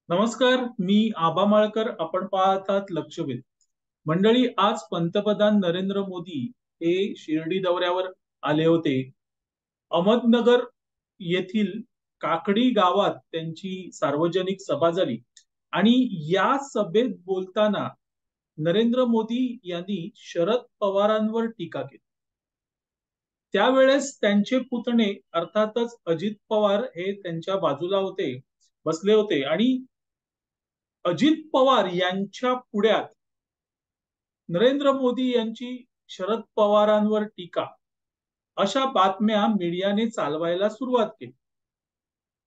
नमस्कार, मी आबा माळकर. आपण पाहतात लक्षवेध. मंडळी, आज पंतप्रधान नरेंद्र मोदी हे शिर्डी दौऱ्यावर आले होते. अहमदनगर येथील काकडी गावात त्यांची सार्वजनिक सभा झाली आणि या सभेत बोलताना नरेंद्र मोदी यांनी शरद पवारांवर टीका केली. त्यावेळेस त्यांचे पुतणे अर्थातच अजित पवार हे त्यांच्या बाजूला होते, बसले होते आणि अजित पवार यांच्या पुढ्यात नरेंद्र मोदी यांची शरद पवारांवर टीका अशा बातम्या मीडियाने चालवायला सुरुवात केली.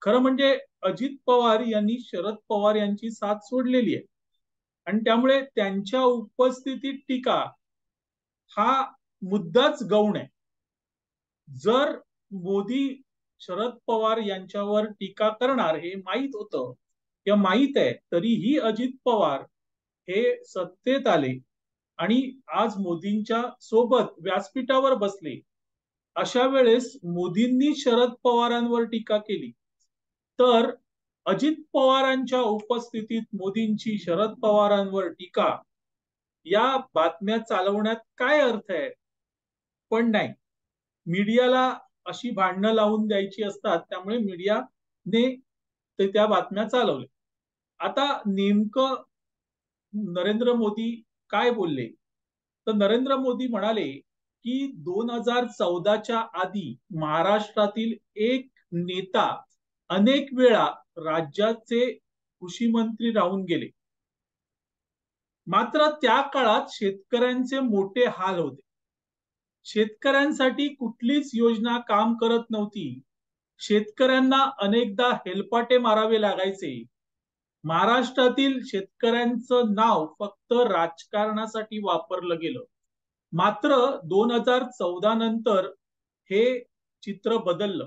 खरं म्हणजे अजित पवार यांनी शरद पवार यांची साथ सोडलेली आहे आणि त्यामुळे त्यांच्या उपस्थितीत टीका हा मुद्दाच गौण आहे. जर मोदी शरद पवार यांच्यावर टीका करणार हे माहीत होतं किंवा माहीत आहे, तरीही अजित पवार हे सत्तेत आले आणि आज मोदींच्या सोबत व्यासपीठावर बसले. अशा वेळेस मोदींनी शरद पवारांवर टीका केली तर अजित पवारांच्या उपस्थितीत मोदींची शरद पवारांवर टीका, या बातम्या चालवण्यात काय अर्थ आहे? पण नाही, मीडियाला अशी भांडणं लावून द्यायची असतात, त्यामुळे मीडियाने त्या बातम्या चालवल्या. आता नेमकं नरेंद्र मोदी काय बोलले? तर नरेंद्र मोदी म्हणाले की 2014च्या आधी महाराष्ट्रातील एक नेता अनेक वेळा राज्याचे कृषी मंत्री राहून गेले. मात्र त्या काळात शेतकऱ्यांचे मोठे हाल होते. शेतकऱ्यांसाठी कुठलीच योजना काम करत नव्हती. शेतकऱ्यांना अनेकदा हेलपाटे मारावे लागायचे. महाराष्ट्रातील शेतकऱ्यांचं नाव फक्त राजकारणासाठी वापरलं गेलं. मात्र 2014 नंतर हे चित्र बदललं.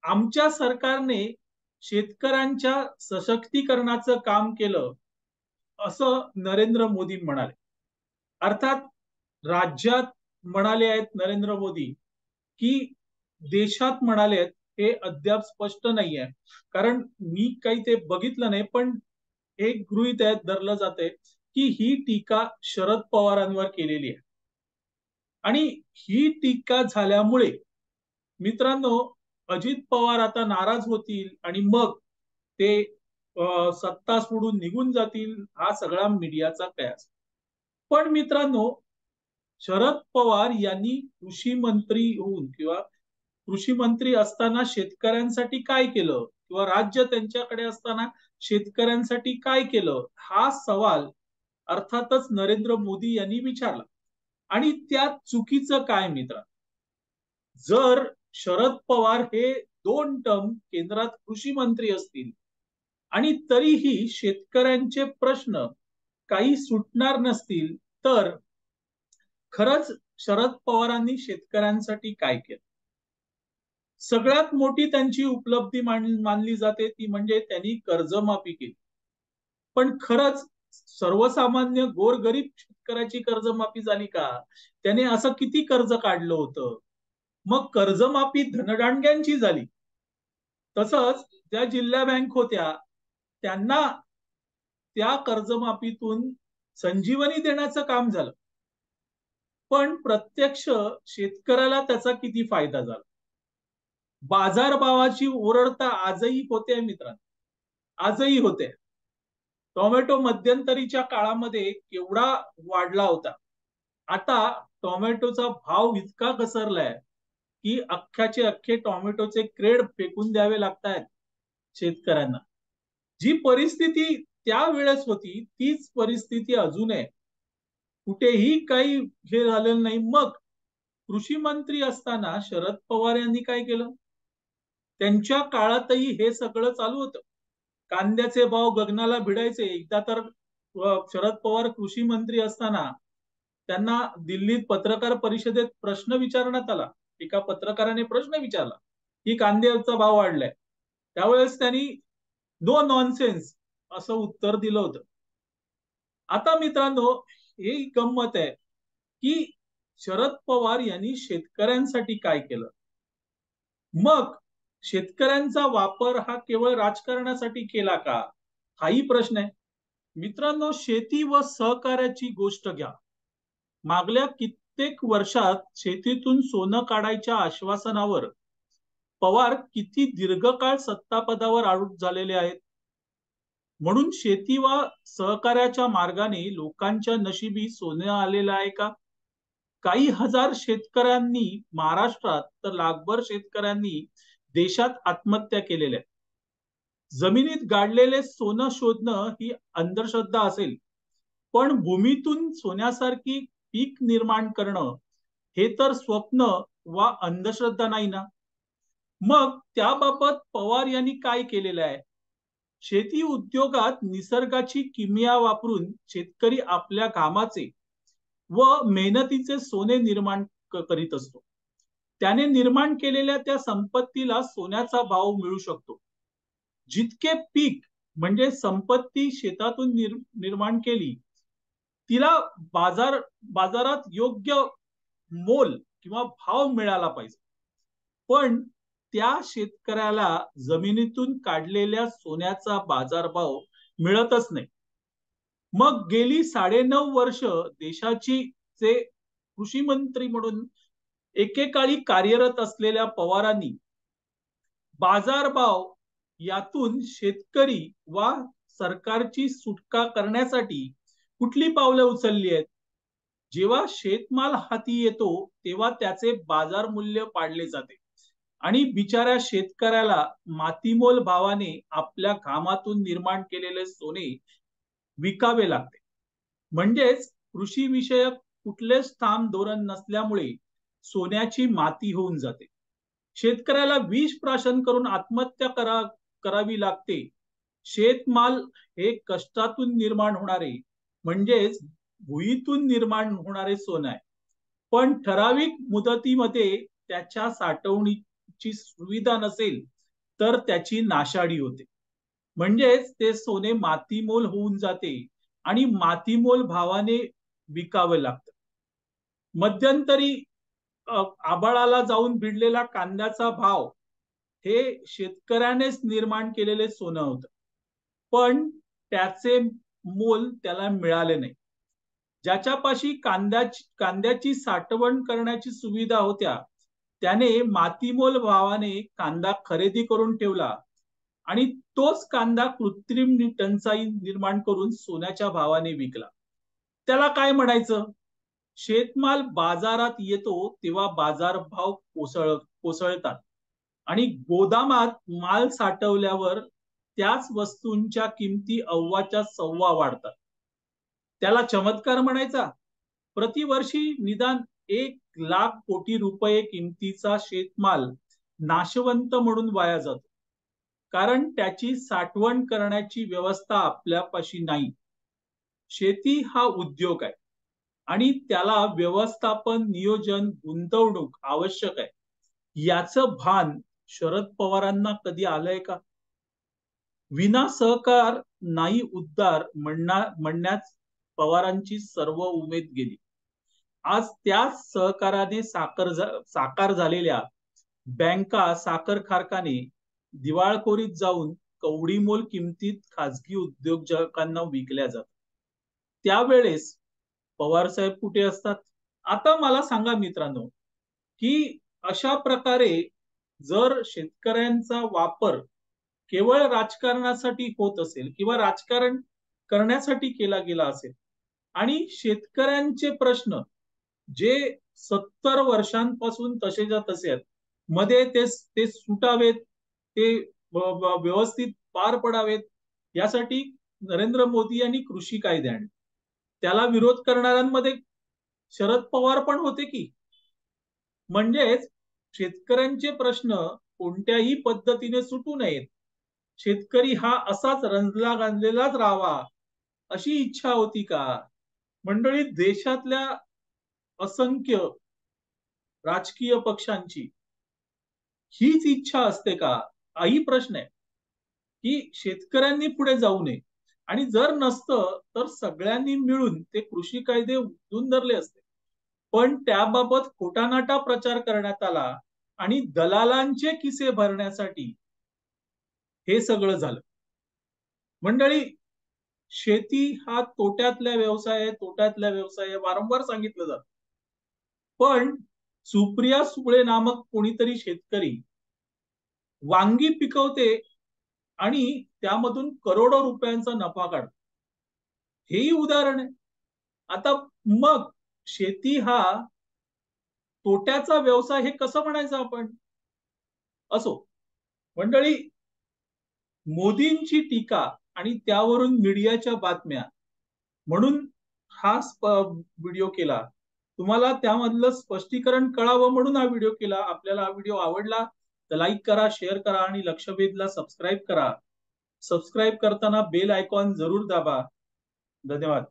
आमच्या सरकारने शेतकऱ्यांच्या सशक्तीकरणाचं काम केलं, असं नरेंद्र मोदी म्हणाले. अर्थात राज्यात म्हणाले आहेत नरेंद्र मोदी की देशात म्हणाले आहेत हे अद्याप स्पष्ट नाही आहे, कारण मी काही ते बघितलं नाही. पण एक गृहीत आहे, धरलं जाते की ही टीका शरद पवारांवर केलेली आहे आणि ही टीका झाल्यामुळे मित्रांनो अजित पवार आता नाराज होतील आणि मग ते सत्ता सोडून निघून जातील, हा सगळा मीडियाचा कयास. पण मित्रांनो, शरद पवार यांनी कृषी मंत्री होऊन किंवा कृषी मंत्री असताना शेतकऱ्यांसाठी काय केलं किंवा राज्य त्यांच्याकडे असताना शेतकऱ्यांसाठी काय केलं, हा सवाल अर्थातच नरेंद्र मोदी यांनी विचारला. आणि त्यात चुकीचं काय मित्र? जर शरद पवार हे 2 टर्म केंद्रात कृषी मंत्री असतील आणि तरीही शेतकऱ्यांचे प्रश्न काही सुटणार नसतील, तर खरंच शरद पवारांनी शेतकऱ्यांसाठी काय केलं? सगळ्यात मोठी त्यांची उपलब्धी मानली जाते ती म्हणजे त्यांनी कर्जमाफी केली. पण खरंच सर्वसामान्य गोरगरीब शेतकऱ्याची कर्जमाफी झाली का? त्याने असं किती कर्ज काढलं होतं? मग कर्जमाफी धनदांडग्यांची झाली. तसंच ज्या जिल्हा बँक होत्या त्यांना त्या कर्जमाफीतून संजीवनी देण्याचं काम झालं. पण प्रत्यक्ष शेतकऱ्याला त्याचा किती फायदा झाला? बाजारभावाची ओरडता आजही होते मित्रांनो, आजही होते. टोमॅटो मध्यंतरीच्या काळामध्ये केवढा वाढला होता. आता टोमॅटोचा भाव इतका घसरलाय की अख्ख्याचे अख्खे टोमॅटोचे क्रेड फेकून द्यावे लागतायत शेतकऱ्यांना. जी परिस्थिती त्यावेळेस होती तीच परिस्थिती अजून आहे. कुठेही काही हे झालेलं नाही. मग कृषी मंत्री असताना शरद पवार यांनी काय केलं? त्यांच्या काळातही हे सगळं चालू होतं. कांद्याचे भाव गगनाला भिडायचे. एकदा तर शरद पवार कृषी मंत्री असताना त्यांना दिल्लीत पत्रकार परिषदेत प्रश्न विचारण्यात आला. एका पत्रकाराने प्रश्न विचारला की कांद्याचा भाव वाढलाय. त्यावेळेस त्यांनी नो नॉनसेन्स असं उत्तर दिलं होतं. आता मित्रांनो, ही गंमत आहे की शरद पवार यांनी शेतकऱ्यांसाठी काय केलं? मग शेतकऱ्यांचा वापर हा केवळ राजकारणासाठी केला का? हाही प्रश्न आहे. मित्रांनो, शेती व सहकार्याची गोष्ट घ्या. मागल्या कित्येक वर्षात शेतीतून सोनं काढायच्या आश्वासनावर पवार किती दीर्घकाळ सत्तापदावर आरूढ झालेले आहेत. म्हणून शेती व सहकार्याच्या मार्गाने लोकांच्या नशिबी सोनं आलेलं आहे का? काही हजार शेतकऱ्यांनी महाराष्ट्रात तर लाखभर शेतकऱ्यांनी देशात आत्महत्या केलेल्या आहेत. जमिनीत गाडलेले सोनं शोधणं ही अंधश्रद्धा असेल, पण भूमीतून सोन्यासारखी पीक निर्माण करणं हे तर स्वप्न वा अंधश्रद्धा नाही ना. मग त्याबाबत पवार यांनी काय केलेलं आहे? शेती उद्योगात निसर्गाची किमया वापरून शेतकरी आपल्या घामाचे व मेहनतीचे सोने निर्माण करीत असतो. त्याने निर्माण केलेल्या त्या संपत्तीला सोन्याचा भाव मिळू शकतो. जितके पीक म्हणजे संपत्ती शेतातून निर्माण केली, तिला बाजारात योग्य मोल किंवा भाव मिळाला पाहिजे. पण त्या शेतकऱ्याला जमिनीतून काढलेल्या सोन्याचा बाजारभाव मिळतच नाही. मग गेली 9.5 वर्ष देशाची जे कृषी मंत्री म्हणून एकेकाळी कार्यरत असलेल्या पवारांनी बाजारभाव यातून शेतकरी वा सरकारची सुटका करण्यासाठी कुठली पावले उचलली आहेत? जेव्हा शेतमाल हाती येतो तेव्हा त्याचे बाजार मूल्य पाडले जाते आणि बिचाऱ्या शेतकऱ्याला मातीमोल भावाने आपल्या घामातून निर्माण केलेले सोने विकावे लागते. म्हणजेच कृषी विषयक कुठलेच ठाम धोरण नसल्यामुळे सोन्याची माती होऊन जाते. शेतकऱ्याला विष प्राशन करून आत्महत्या करावी लागते. शेतमाल हे कष्टातून निर्माण होणारे म्हणजेच भुईतून निर्माण होणारे सोनं आहे. पण ठराविक मुदतीमध्ये त्याच्या साठवणीची सुविधा नसेल तर त्याची नाशाडी होते. म्हणजेच ते सोने मातीमोल होऊन जाते आणि मातीमोल भावाने विकावे लागतं. मध्यंतरी आभाळाला जाऊन भिडलेला कांद्याचा भाव हे शेतकऱ्यानेच निर्माण केलेले सोनं होतं. पण त्याचे मोल त्याला मिळाले नाही. ज्याच्यापाशी कांद्याची साठवण करण्याची सुविधा होत्या त्याने मातीमोल भावाने कांदा खरेदी करून ठेवला आणि तोच कांदा कृत्रिम टंचाई निर्माण करून सोन्याच्या भावाने विकला. त्याला काय म्हणायचं? शेतमाल बाजारात येतो तेव्हा बाजारभाव कोसळतात आणि गोदामात माल साठवल्यावर त्याच वस्तूंच्या किमती अव्वाच्या सव्वा वाढतात. त्याला चमत्कार म्हणायचा? प्रतिवर्षी निदान 1,00,000 कोटी रुपये किमतीचा शेतमाल नाशवंत म्हणून वाया जातो. कारण त्याची साठवण करण्याची व्यवस्था आपल्यापाशी नाही. शेती हा उद्योग आहे आणि त्याला व्यवस्थापन, नियोजन, गुंतवणूक आवश्यक आहे. याचं भान शरद पवारांना कधी आलंय का? विना सहकार नाही उद्धार म्हणण्यात पवारांची सर्व उमेद गेली. आज त्याच सहकाराने साकार झालेल्या बँका, साखर कारखाने दिवाळखोरीत जाऊन कवडीमोल किमतीत खाजगी उद्योजकांना विकल्या जातात. त्यावेळेस पवार साहेब कुठे असतात? आता मला सांगा मित्रांनो, की अशा प्रकारे जर शेतकऱ्यांचा वापर केवळ राजकारणासाठी होत असेल किंवा राजकारण करण्यासाठी केला गेला असेल आणि शेतकऱ्यांचे प्रश्न जे 70 वर्षांपासून तसेच्या तसे आहेत, मध्ये ते सुटावेत, ते व्यवस्थित पार पडावेत, यासाठी नरेंद्र मोदी यांनी कृषी कायदे आणले. त्याला विरोध करणाऱ्यांमध्ये शरद पवार पण होते की. म्हणजेच शेतकऱ्यांचे प्रश्न कोणत्याही पद्धतीने सुटू नयेत, शेतकरी हा असाच रंजला गांजलेलाच राहावा अशी इच्छा होती का? मंडळी, देशातल्या असंख्य राजकीय पक्षांची हीच इच्छा असते का? हाही प्रश्न आहे की शेतकऱ्यांनी पुढे जाऊ नये आणि जर नसतं तर सगळ्यांनी मिळून ते कृषी कायदे उचलून धरले असते. पण त्याबाबत खोटानाटा प्रचार करण्यात आला आणि दलालांचे किसे भरण्यासाठी हे सगळं झालं. मंडळी, शेती हा तोट्यातला व्यवसाय आहे, तोट्यातला व्यवसाय आहे, वारंवार सांगितलं जातं. पण सुप्रिया सुळे नामक कोणीतरी शेतकरी वांगी पिकवते आणि त्यामधून करोडो रुपयांचा नफा काढतो. हेही उदाहरण आहे. आता मग शेती हा तोट्याचा व्यवसाय हे कसं म्हणायचं आपण? असो. मंडळी, मोदींची टीका आणि त्यावरून मीडियाच्या बातम्या म्हणून हा व्हिडिओ केला. तुम्हाला त्यामधलं स्पष्टीकरण कळावं म्हणून हा व्हिडिओ केला. आपल्याला हा व्हिडिओ आवडला तर लाईक करा, शेअर करा आणि लक्षवेधला सबस्क्राईब करा. सबस्क्राईब करताना बेल आयकॉन जरूर दाबा. धन्यवाद.